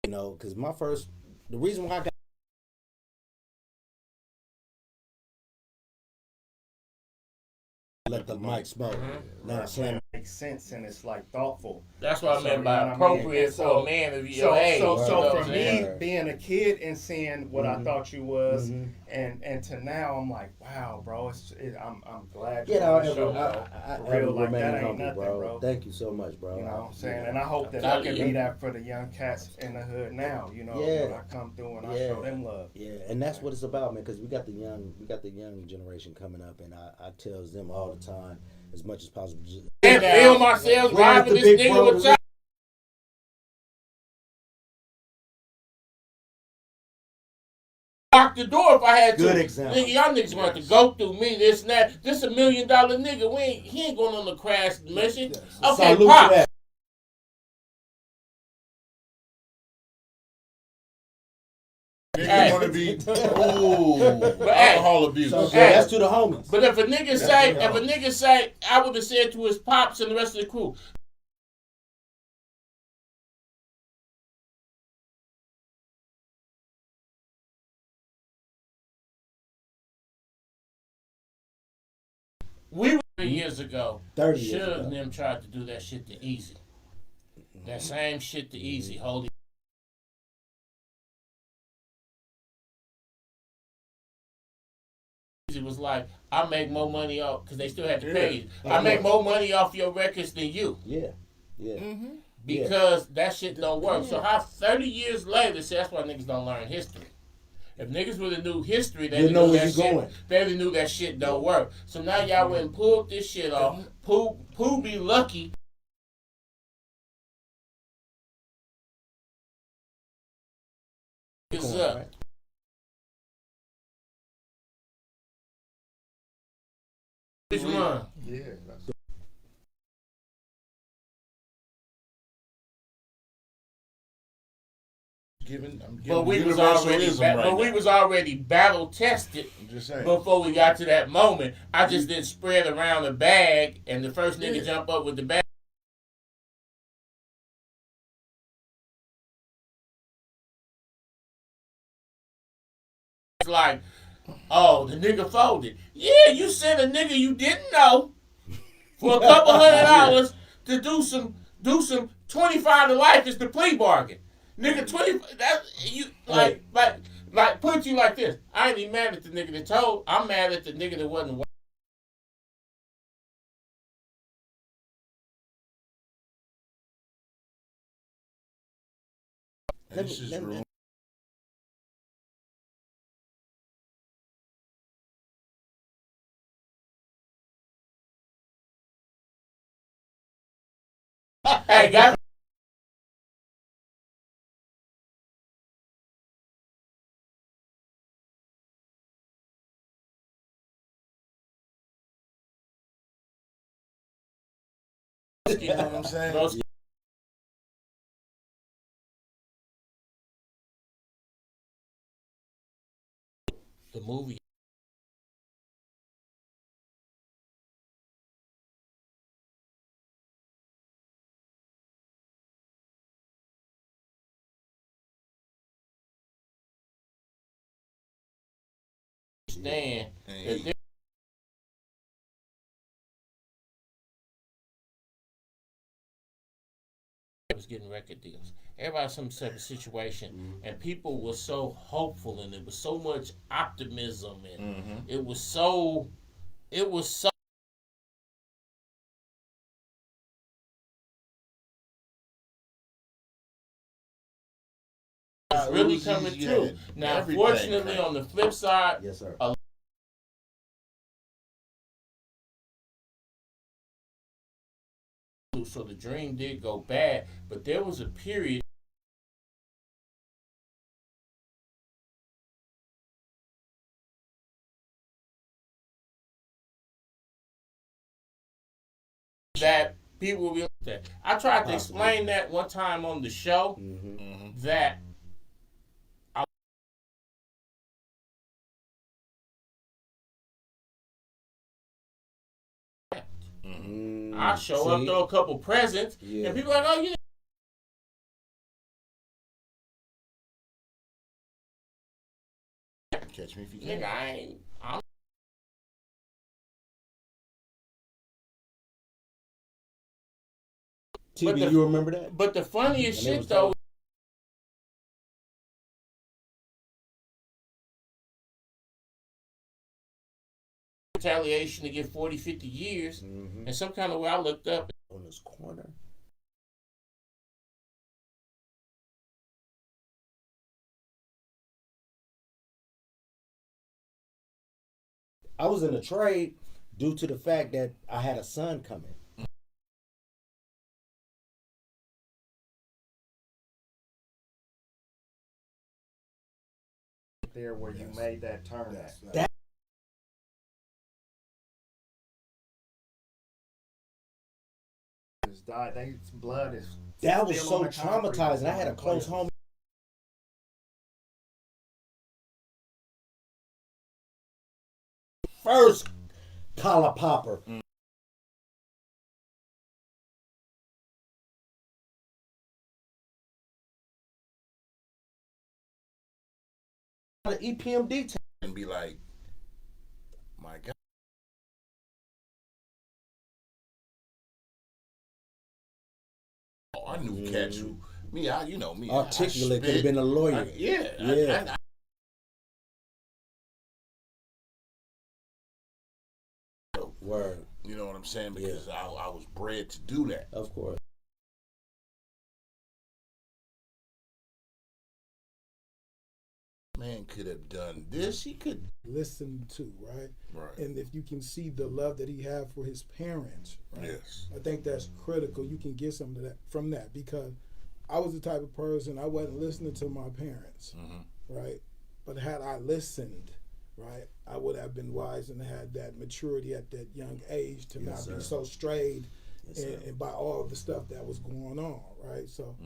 You know, because the reason why I got let the mic smoke. Now slam. Makes sense and it's like thoughtful. That's what I meant you by know what I mean? appropriate And for a man of your age. So you for me, being a kid and seeing what I thought you was, and to now, I'm like, wow, bro. I'm glad you're on the show, bro. For real, like that ain't nothing, bro. Thank you so much, bro. You know what I'm saying? And I hope that I can be that for the young cats in the hood now. You know, when I come through and I show them love. Yeah, and that's what it's about, man. Because we got the young generation coming up, and I tells them all the time, as much as possible. Can't feel myself driving this nigga with y'all. Lock the door if I had to. Good example. Nigga, y'all niggas want to go through me, this and that. This $1 million nigga. He ain't going on the crash mission. Okay, salute pop. to that. Nigga want to be alcohol abuse. So, that's to the homies. But if a nigga say, I would have said to his pops and the rest of the crew, we were 3 years ago. 30 years Suge ago. and them tried to do that shit to Easy. That same shit to Easy. Holy. It was like, I make more money off, because they still had to pay you. I make more money off your records than you. Yeah. Because that shit don't work. So how 30 years later, see, that's why niggas don't learn history. If niggas would have knew history, they know where that you shit. going. They knew that shit don't work. So now y'all went and pulled this shit off. Pooh be lucky. It's up. Right? Which one? Yeah. But we was already battle tested. I'm just saying. Before we got to that moment. I just didn't spread around the bag, and the first nigga jump up with the bag. It's like, oh, the nigga folded. Yeah, you sent a nigga you didn't know for a couple $100 to do some 25 to life is the plea bargain. Nigga, 20, that you like put you like this. I ain't even mad at the nigga that told. I'm mad at the nigga that wasn't. Hey, guys. You know what I'm saying? Broski. The movie. Understand that there was getting record deals. Everybody some type of situation, and people were so hopeful, and it was so much optimism, and it was so really coming true. Now, fortunately, on the flip side, Yes, sir. so the dream did go bad, but there was a period that people will be that. I tried to explain that one time on the show that I show up, throw a couple presents, and people are like, oh, you Catch me if you can. Nigga, I ain't. TV, you remember that? But the funniest And it shit was though. Retaliation to get 40, 50 years. And some kind of way I looked up on this corner. I was in a trade due to the fact that I had a son coming. There where you made that turn. That died. They blood is. That was so traumatizing. I had a close homie. First collar popper. The EPMD and be like, my God. Oh, I knew cats who me. You know me. Articulate could have been a lawyer. Yeah. Word. You know what I'm saying? Because I was bred to do that. Of course. Man could have done this. He could listen to, right? Right. And if you can see the love that he had for his parents, right? Yes. I think that's critical. You can get some of that from that, because I was the type of person, I wasn't listening to my parents, right? But had I listened, right, I would have been wise and had that maturity at that young age to not be so strayed and by all of the stuff that was going on, right? So,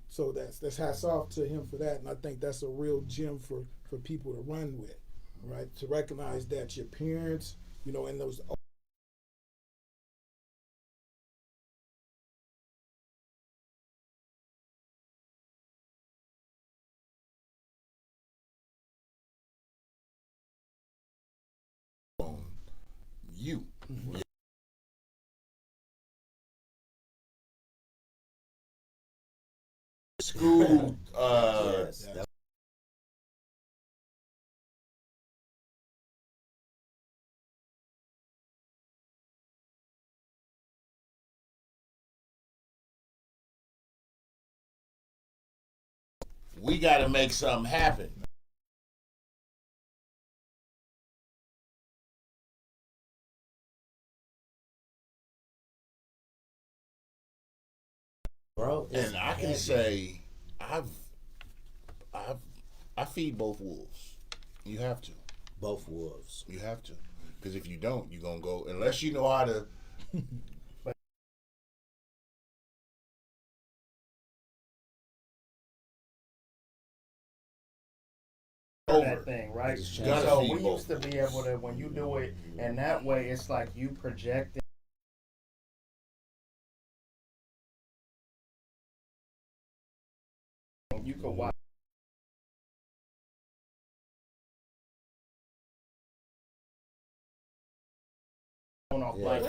so that's hats off to him for that, and I think that's a real gem for people to run with, right? To recognize that your parents, you know, and those. You. School. We got to make something happen. Bro, and I can say I feed both wolves. You have to. Both wolves. You have to. Because if you don't, you're going to go, unless you know how to. That thing, right? So we used to be able to, when you do it, and that way it's like you project it. You could watch. Like,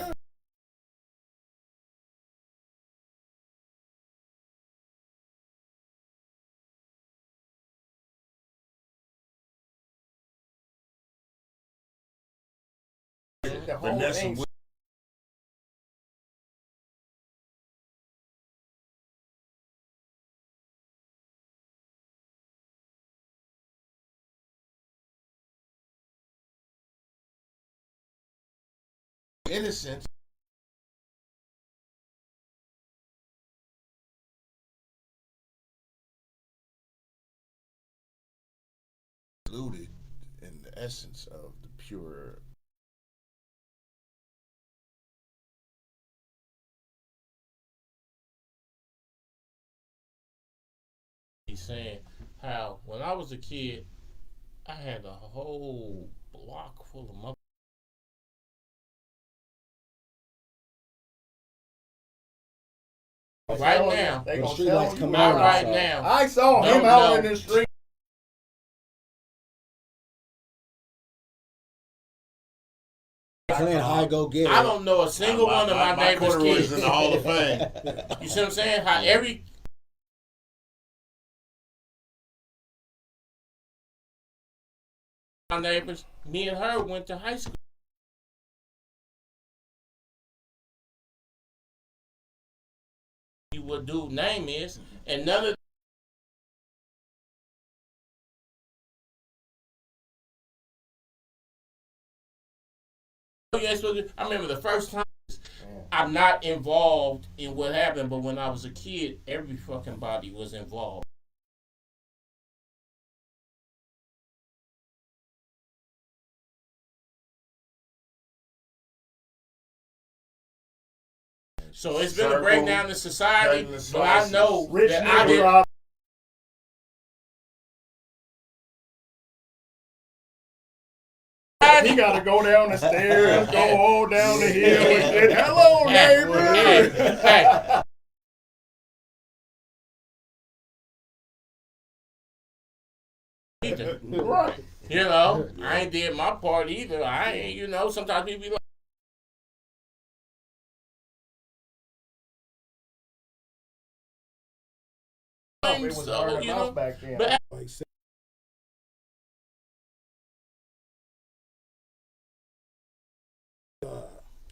the whole thing. Innocence. Diluted in the essence of the pure. He's saying how when I was a kid, I had a whole block full of mother. Right now, they gonna street tell lights you come not on right outside. now. I saw him out in the street. might go get it. I don't know a single one of my neighbors' corduroys kids. in the Hall of Fame. You see what I'm saying? How every my neighbors, me and her went to high school. What dude's name is, and none of I remember the first time. I'm not involved in what happened, but when I was a kid, every fucking body was involved. So it's been a breakdown in society, but I know that I did. He got to go down the stairs, go all down the hill, and say, "Hello, neighbor." Hey. Right. You know, I ain't did my part either. I ain't, you know, sometimes people be like, It was hard you enough know, back then. but Like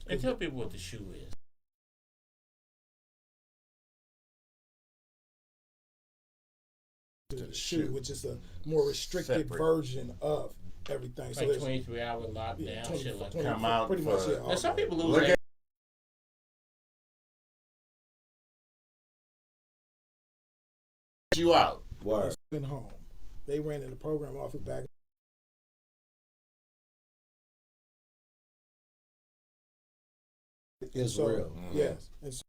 and tell people what the shoe is. the shoe, which is a more restricted version of everything. So Like it's 23-hour lockdown, 20 shit like 20 that. Come out pretty much. for- Yeah, And some people lose Look their at you out. Word. been home. They ran in the program off of back. It's So, real. yes. And so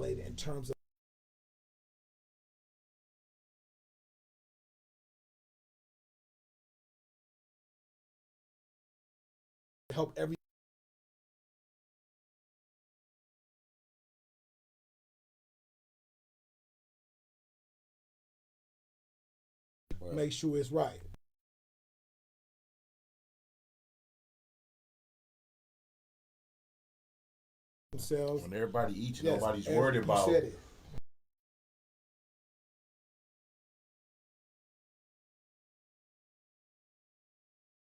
in terms of help every make sure it's right. Themselves. When everybody eats, Yes, nobody's and worried you about. said it.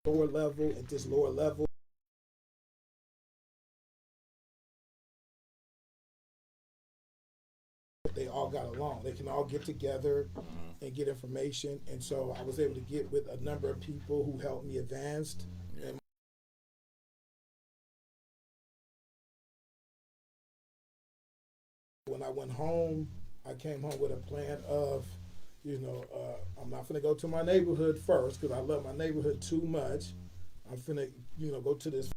Lower level, at this lower level, they all got along. They can all get together and get information. And so I was able to get with a number of people who helped me advance. And when I went home, I came home with a plan of, I'm not going to go to my neighborhood first because I love my neighborhood too much. I'm finna, go to this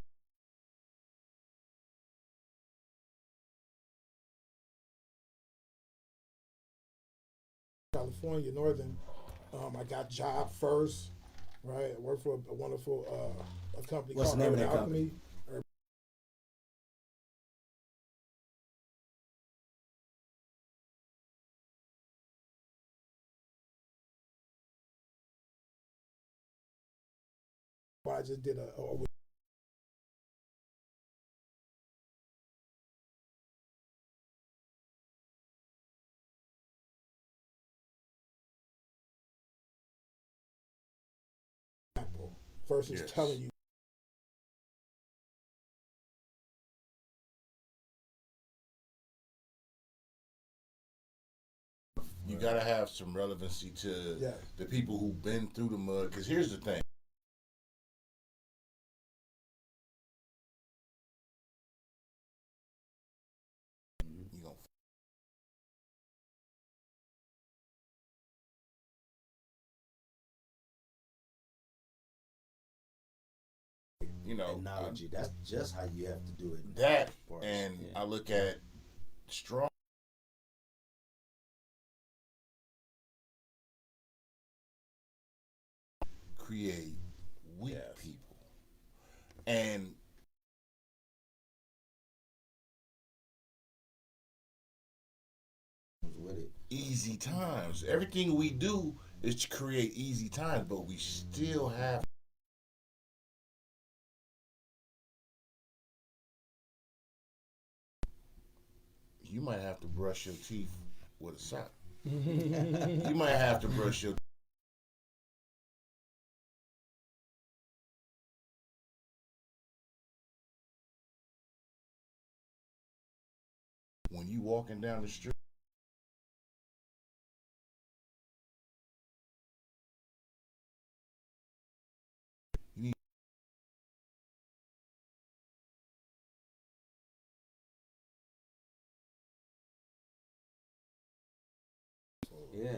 California, Northern. I got job first, right? I worked for a wonderful a company What's called the name of Urban that Alchemy. I just did a example versus Yes. telling you. You gotta have some relevancy to Yeah. the people who've been through the mud. Because here's the thing. You gonna Analogy. That's just how you have to do it. that, Parts, and yeah. I look at strong. Create weak people, and easy times. Everything we do is to create easy times, but we still have. You might have to brush your teeth with a sock. You might have to brush your. When you walking down the street. You need. Yeah.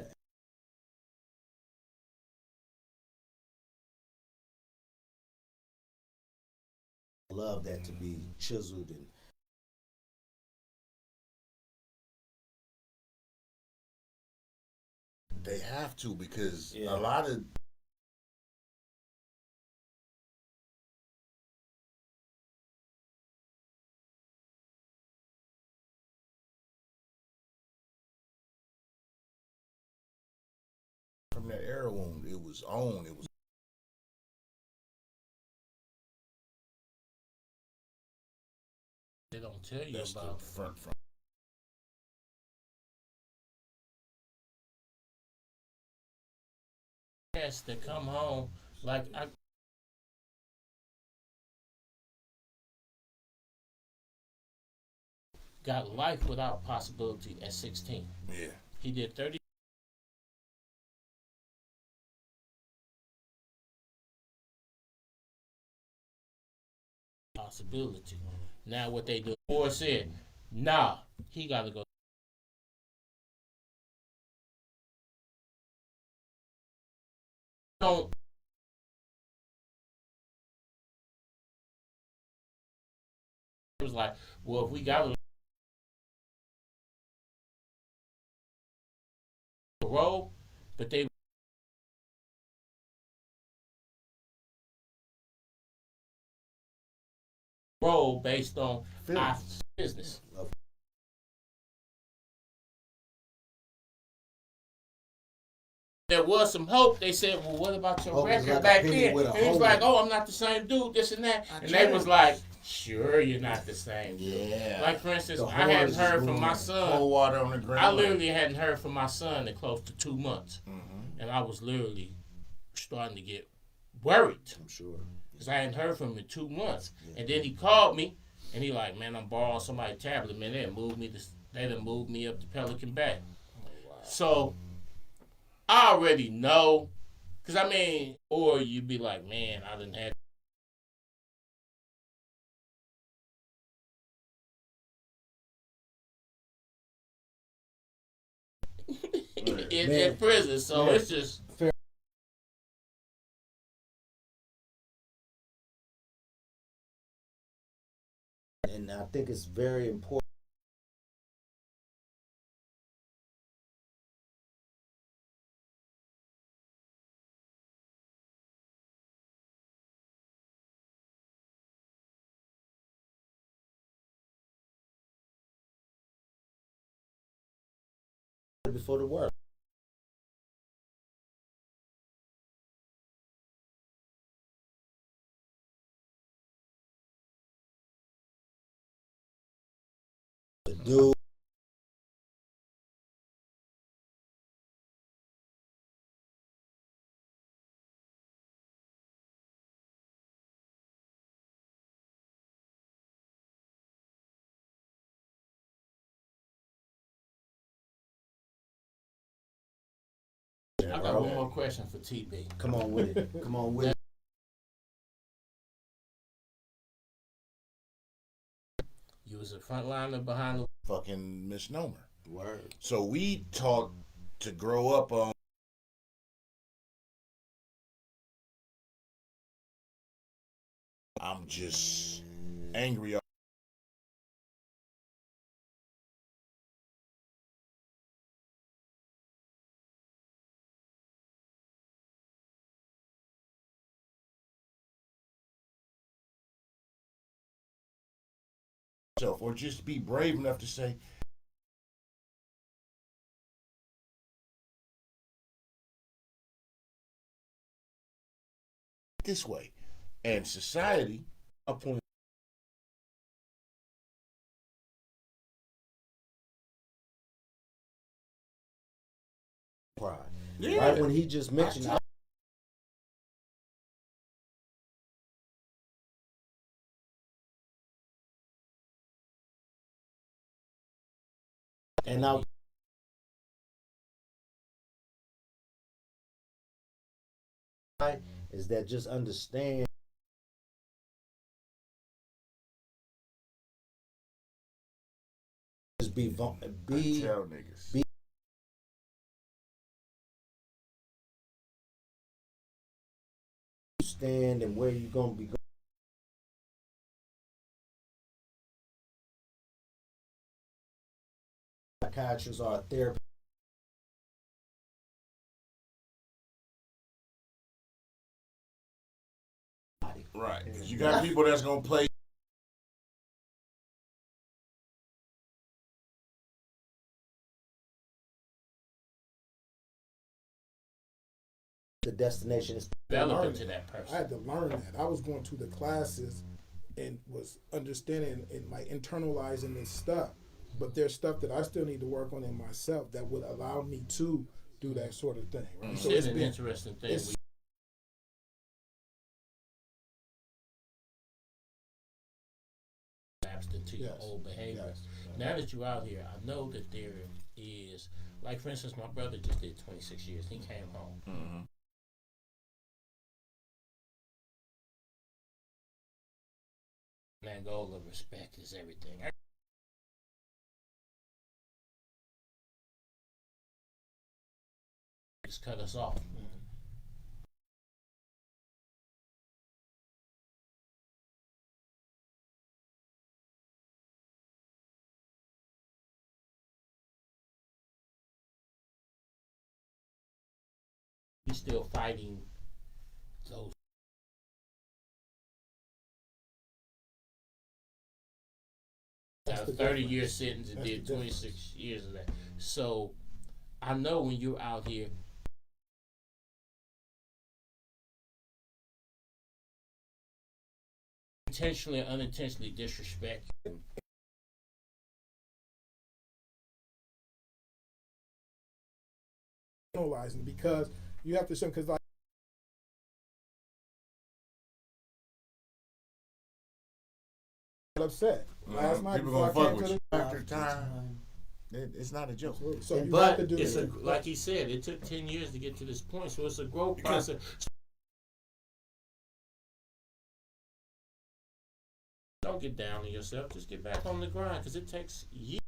Love that to be chiseled and They have to because a lot of. From that arrow wound, it was on. It was. They don't tell you That's about the front. cats that come home. Like I got life without possibility at 16. Yeah. He did 30 possibility. Now what they do? Boy said, nah, he got to go. Don't. It was like, well, if we got a parole, but they roll based on our business. There was some hope. They said, well, what about your record like back then? with And he was like, oh, I'm not the same dude, this and that. And they was like, sure, you're not the same dude. Yeah. Like, for instance, The I hadn't horns heard is from my going. son. Cold water on the ground. I literally hadn't heard from my son in close to 2 months. Mm-hmm. And I was literally starting to get worried. I'm sure. Because I hadn't heard from him in 2 months. And then he called me, and he like, man, I'm borrowing somebody's tablet. Man, they done moved me up to Pelican Bay. So I already know. Because, I mean, or you'd be like, man, I didn't have. in prison. So it's just. And I think it's very important. Before the work. The dude. I got one more question for TB. Come on with it. Come on with it. You was a frontliner behind the Fucking misnomer. Word. So we taught to grow up on. I'm just angry. Or just be brave enough to say, this way. And society, A point. Pride. Yeah. Right when he just mentioned. And now is that just understand just be I tell niggas. be stand and where you gonna be going. Psychiatrists or therapists. Right. 'Cause you got people that's gonna play. The destination is Developing to that person. I had to learn that. I was going to the classes and was understanding and like internalizing this stuff. But there's stuff that I still need to work on in myself that would allow me to do that sort of thing. Right? You So said it's an been interesting thing. it's- Lapsed into your Yes. old behavior. Yes. Now that you're out here, I know that there is, like for instance, my brother just did 26 years. He came home. Mm-hmm. That goal of respect is everything. Just cut us off. He's still fighting those. That's Got a the 30-year difference. sentence and That's did the 26 years of that. So I know when you're out here, intentionally or unintentionally disrespect. Internalizing because you have to show because like upset last night People before I gonna came fuck to with the you. After time, it's not a joke. so you have But to do it's it. like he said, it took 10 years to get to this point. So it's a growth process. Don't get down on yourself. Just get back on the grind because it takes years.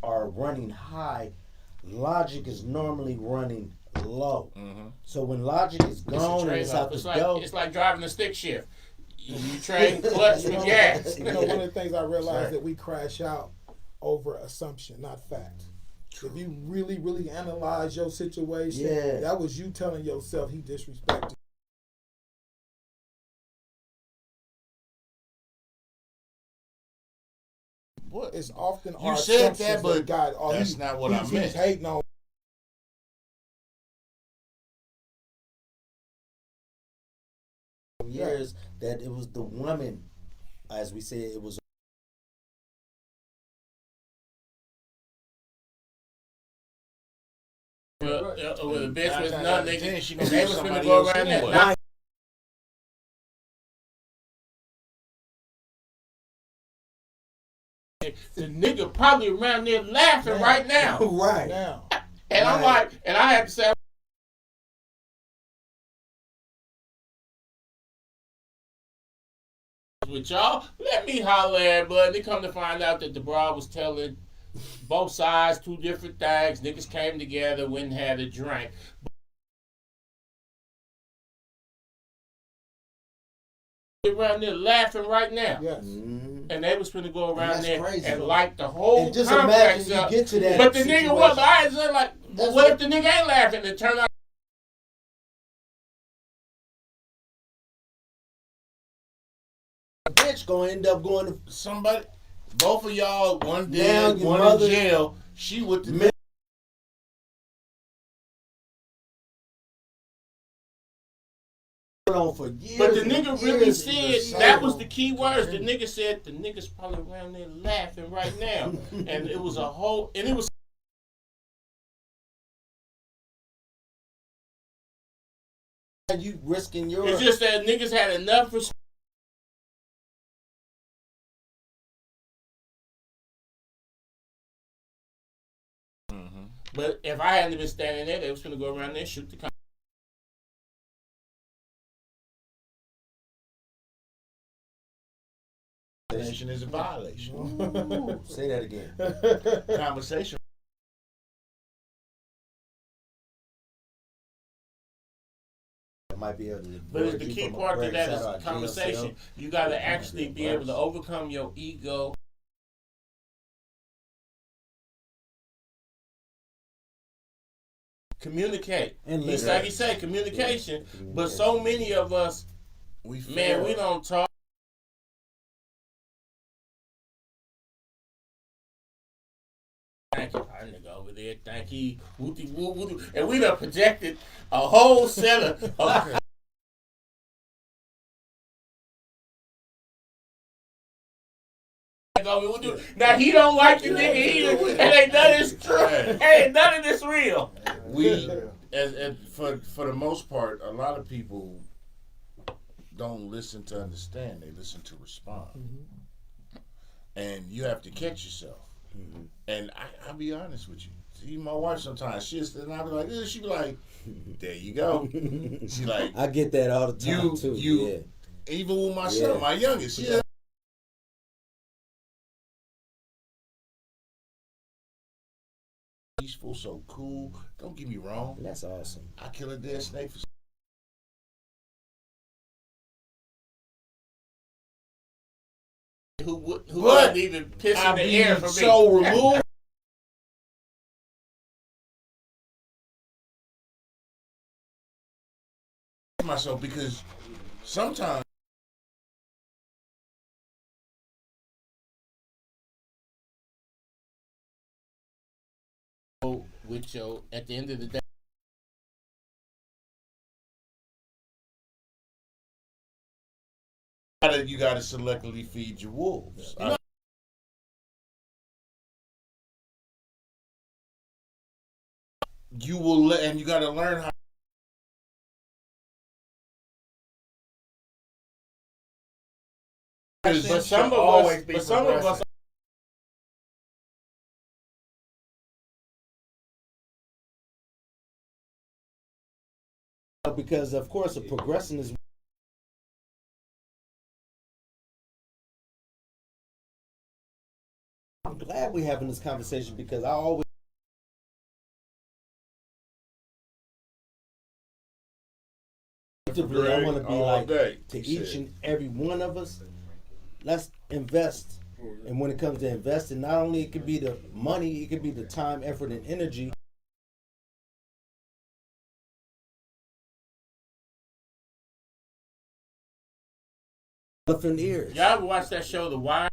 Are running high, logic is normally running low. Mm-hmm. So when logic is It's a gone and it's trade-off. out the It's like, door, it's like driving a stick shift. You trade clutch with gas. You know, one of the things I realized that we crash out over assumption, not fact. If you really, really analyze your situation, Yeah. that was you telling yourself he disrespected. What? It's often You our said assumptions that, but God, oh, that's not what I he's meant. hating on. years that it was the woman, as we said, it was. Well, the bitch Nine was times none, out of nigga. 10, she And gonna they do was finna somebody go else around there. anyway. Now, the nigga probably around there laughing right now. Right. Now, And I'm like, and I had to say, with y'all, let me holler at blood. They come to find out that the broad was telling both sides two different things. Niggas came together, went and had a drink. They around there laughing right now. yes. Mhm. And they was finna go around that's there crazy, and though. light the whole And just complex imagine you up. get to that But the nigga was, situation. I was like, well, That's what what- if the nigga ain't laughing? It turned out Bitch gonna end up going to Somebody, both of y'all, one Now dead, your one mother- in jail. She with the Man. known for years. But the nigga really years said, that was the key words. The nigga said, the nigga's probably around there laughing right now. And it was a whole, and it was. You risking your. It's just that niggas had enough respect. But if I hadn't been standing there, they was gonna go around there and shoot the cop. Conversation is a violation. Ooh, say that again. Conversation. Might be able to. But the key part to that is conversation. You got to actually be able to overcome your ego. Communicate. And just like you say, communication. Yeah. But so many of us, we don't talk. Thank you, our nigga over there. Thank you. And we done projected a whole set of now he don't like you, nigga. It ain't none of this true. Ain't none of this real. We, for the most part, a lot of people don't listen to understand. They listen to respond. Mm-hmm. And you have to catch yourself. Mm-hmm. And I'll be honest with you. See, my wife sometimes, and I'll be like, she be like, there you go. She like, I get that all the time too. Yeah. Even with my son, my youngest, yeah. Peaceful, so cool. Don't get me wrong. That's awesome. I kill a dead snake for. Who wouldn't even piss in the air for me? So removed. Myself because sometimes. With your, at the end of the day, you gotta selectively feed your wolves. You will and you gotta learn how. But some of us. Because of course a progression is. I'm glad we're having this conversation because I always. I want to be like to each and every one of us. Let's invest, and when it comes to investing, not only it could be the money, it could be the time, effort, and energy. Ears. Y'all ever watch that show, The Wire?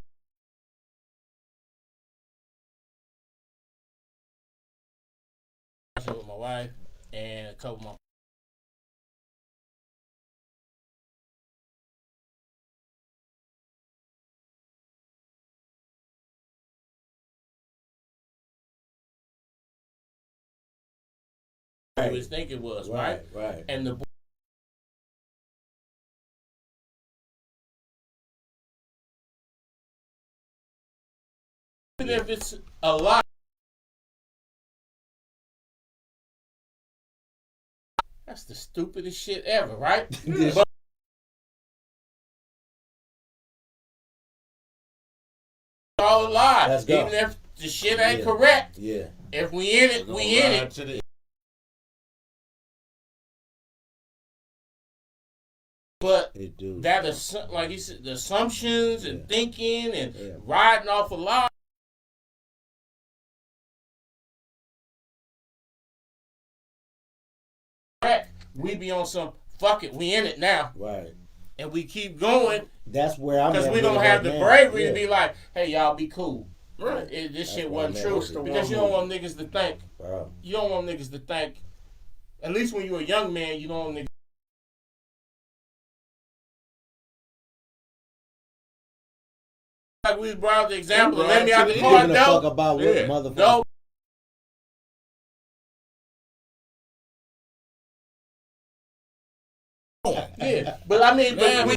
I watched it with my wife and a couple of my. Right. Was thinking was right. And the. Even if it's a lot, that's the stupidest shit ever, right? But all alive, even if the shit ain't correct. Yeah. If we in it, we in it. But that is like he said, the assumptions and thinking and riding off a lie. We be on some fuck it, we in it now. Right. And we keep going. That's where I'm. Because we don't have the bravery to be like, hey, y'all be cool. Right. This shit wasn't true. Because you don't want niggas to think. Wow. You don't want niggas to think. At least when you're a young man, you don't want niggas. Like we brought the example, Right. let me out the car, Giving a fuck about what motherfuckers. no. Yeah, but I mean, but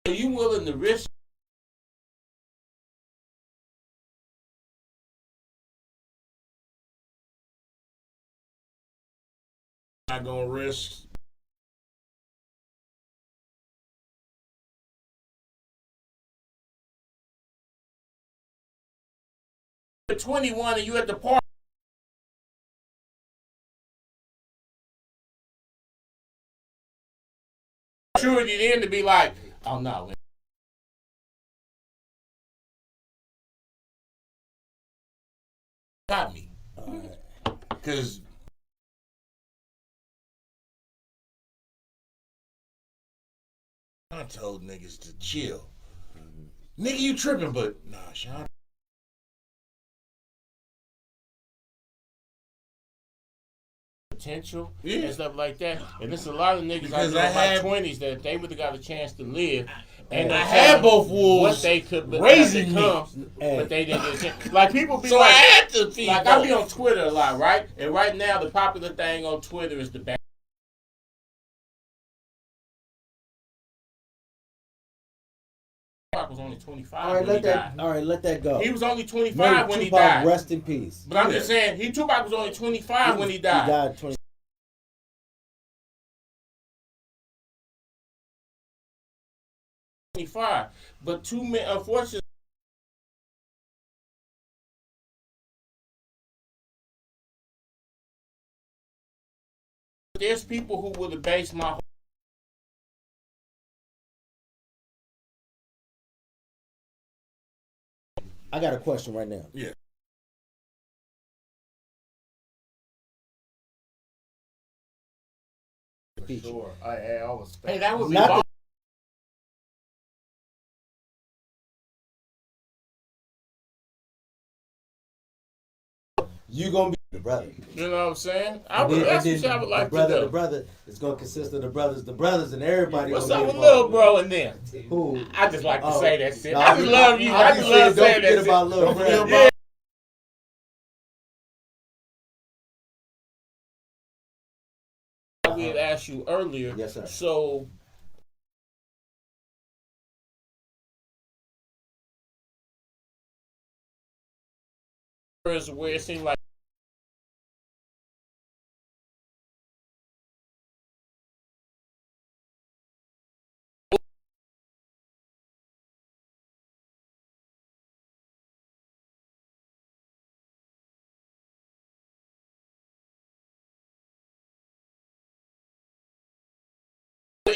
are you willing to risk? Not gonna risk. 21 and you at the park. Maturity then to be like, oh no. Got me. Because I told niggas to chill. Nigga, you tripping, but nah, Sean. Potential and stuff like that. And there's a lot of niggas out there in my 20s that if they would have got a chance to live, and I had both wolves what they could raising become, but they didn't get a chance. Like people be So like, I had to feed like I be on Twitter a lot, right? And right now the popular thing on Twitter is the back. Tupac was only 25 All right, when he died. let that go. He was only 25 Remember, when he Tupac, died. rest in peace. But I'm just saying, Tupac was only 25 when he died. He died 20. But too many, unfortunately, there's people who would have based my whole. I got a question right now. Yeah. For sure. I always. Hey, that would be Not bomb. You gonna be the brother. You know what I'm saying? And then That's what I would like to do. The brother is gonna consist of the brothers, and everybody. What's gonna up be with involved. little bro and them? Who? I just like to say that shit. No, I just love you. I just love saying that shit. About little bro. Yeah. We had asked you earlier. Yes, sir. So, where it seemed like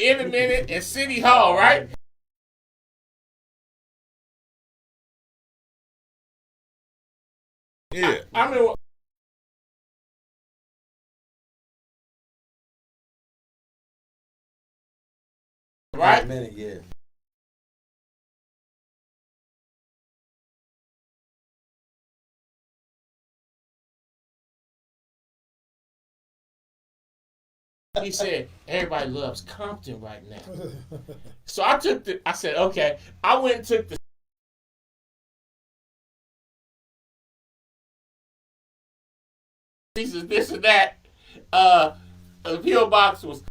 in a minute in City Hall, right? Yeah. I mean, right? Minute, yeah. He said, everybody loves Compton right now. So I said, okay. I went and took the pieces, this and that. The P.O. box was.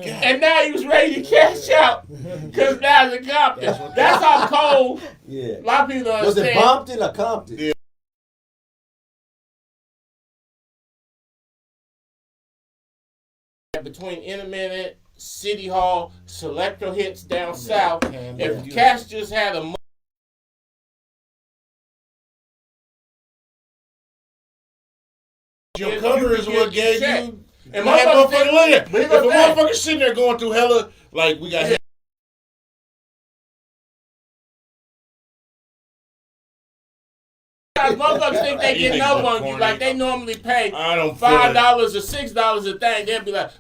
And now he was ready to cash out because now it's a Compton. That's how cold. Yeah. A lot of people don't Was understand. it Compton or Compton? Yeah. Between In a Minute, City Hall, Selector Hits down south. If Cash just had a Your cover is what gave check. you. And That motherfucker motherfucker, look at But if he a was back. motherfucker sitting there going through hella, like we got. Motherfuckers think they You getting think up that's on you corny. like they normally pay I don't feel $5 it. or $6 a thing. They'll be like,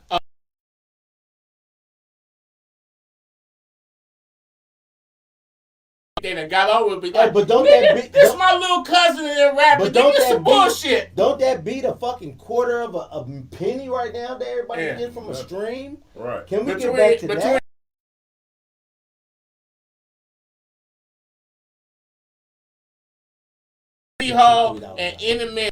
they done got over it. Be like, but don't nigga, that be, this don't, my little cousin in there rapping. but don't Nigga, this that some be, bullshit. Don't that beat a fucking quarter of a penny right now that everybody Yeah. get from a stream? Right. Can we get back to that? Hall and Internet.